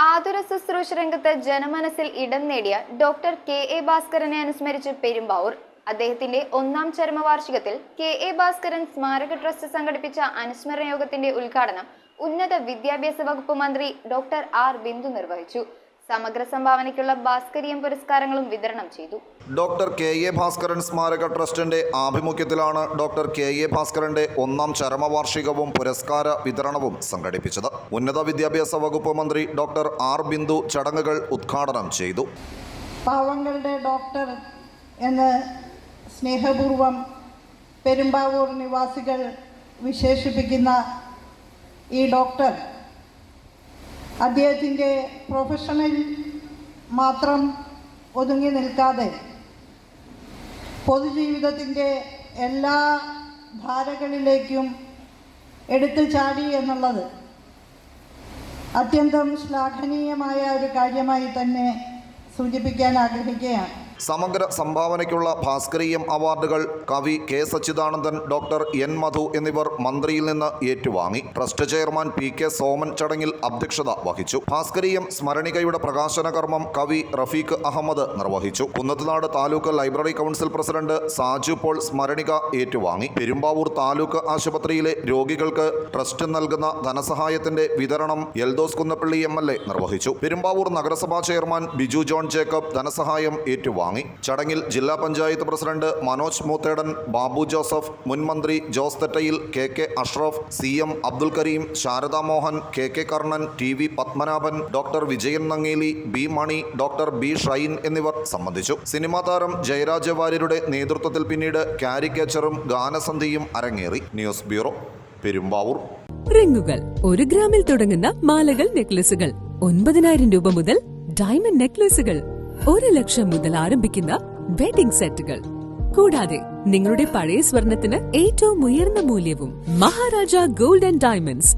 ആതുര ശുശ്രൂഷ രംഗത്ത് ജനമനസ്സിൽ ഇടം നേടിയ ഡോക്ടർ കെ.എ. ഭാസ്കരനെ അനുസ്മരിച്ച് പെരുമ്പാവൂർ. അദ്ദേഹത്തിന്റെ 1ാം ചരമവാർഷികത്തിൽ കെ.എ. ഭാസ്കരൻ സ്മാരക ട്രസ്റ്റ് സംഘടിപ്പിച്ച അനുസ്മരണ യോഗത്തിന്റെ ഉദ്ഘാടനം ഉന്നത വിദ്യാഭ്യാസ വകുപ്പ് മന്ത്രി ഡോക്ടർ ആർ ബിന്ദു നിർവഹിച്ചു. സമഗ്ര സംഭാവനയ്ക്കുള്ള ഭാസ്കരീയം പുരസ്കാരങ്ങളും വിതരണം ചെയ്തു. Doctor K.A.. ഭാസ്കരൻ സ്മാരക ട്രസ്റ്റിന്റെ ആഭിമുഖ്യത്തിലാണ് ഡോക്ടർ കെ.എ. ഭാസ്കരന്റെ 1ാം ചരമവാർഷികവും പുരസ്കാര വിതരണവും സംഘടിപ്പിച്ചത്. ഉന്നത വിദ്യാഭ്യാസ വകുപ്പ് മന്ത്രി ഡോക്ടർ ആർ ബിന്ദു ചടങ്ങുകൾ ഉദ്ഘാടനം ചെയ്തു. പാവങ്ങളുടെ ഡോക്ടർ എന്ന് സ്നേഹപൂർവം പെരുമ്പാവൂർ നിവാസികൾ വിശേഷിപ്പിക്കുന്ന ഈ ഡോക്ടർ അദ്ദേഹത്തിൻ്റെ പ്രൊഫഷനിൽ മാത്രം ഒതുങ്ങി നിൽക്കാതെ പൊതുജീവിതത്തിൻ്റെ എല്ലാ ധാരകളിലേക്കും എടുത്തു ചാടി എന്നുള്ളത് അത്യന്തം ശ്ലാഘനീയമായ ഒരു കാര്യമായി തന്നെ സൂചിപ്പിക്കാൻ ആഗ്രഹിക്കുകയാണ്. സമഗ്ര സംഭാവനയ്ക്കുള്ള ഭാസ്കരീയം അവാർഡുകൾ കവി കെ സച്ചിദാനന്ദൻ, ഡോക്ടർ എൻ മധു എന്നിവർ മന്ത്രിയിൽ നിന്ന് ഏറ്റുവാങ്ങി. Trust chairman P K Soman ചടങ്ങിൽ അധ്യക്ഷത വഹിച്ചു. ഭാസ്കരീയം സ്മരണികയുടെ പ്രകാശന കർമ്മം കവി റഫീഖ് അഹമ്മദ് നിർവഹിച്ചു. Kunnathunad taluk library council president Saju Paul സ്മരണിക ഏറ്റുവാങ്ങി. പെരുമ്പാവൂർ താലൂക്ക് ആശുപത്രിയിലെ രോഗികൾക്ക് ട്രസ്റ്റ് നൽകുന്ന ധനസഹായത്തിന്റെ വിതരണം എൽദോസ് കുന്നപ്പള്ളി MLA നിർവഹിച്ചു. പെരുമ്പാവൂർ നഗരസഭാ ചെയർമാൻ ബിജു ജോൺ ജേക്കബ് ധനസഹായം ഏറ്റുവാങ്ങി. ചടങ്ങിൽ ജില്ലാ പഞ്ചായത്ത് പ്രസിഡന്റ് മനോജ് മൂത്തേടൻ, ബാബു ജോസഫ്, മുൻ മന്ത്രി Jose Thettayil, K Ashraf, CM Abdul Kareem, Sharada Mohan, K Karnan, TV Padmanabhan, doctor Vijayan Nangeli, B Mani, doctor B Shine എന്നിവർ സംബന്ധിച്ചു. സിനിമാ താരം ജയരാജ വാര്യരുടെ നേതൃത്വത്തിൽ പിന്നീട് കാരിക്കേച്ചറും ഗാനസന്ധിയും അരങ്ങേറി. News bureau, Perumbavoor. റിങ്ങുകൾ 1 ഗ്രാമിൽ തുടങ്ങുന്ന മാലകൾ, നെക്ലസുകൾ 9,000 രൂപ മുതൽ ഡയമണ്ട് നെക്ലസുകൾ 1 ലക്ഷം മുതൽ ആരംഭിക്കുന്ന വെഡിംഗ് സെറ്റുകൾ. കൂടാതെ നിങ്ങളുടെ പഴയ സ്വർണത്തിന് ഏറ്റവും ഉയർന്ന മൂല്യവും. Maharaja gold and diamonds,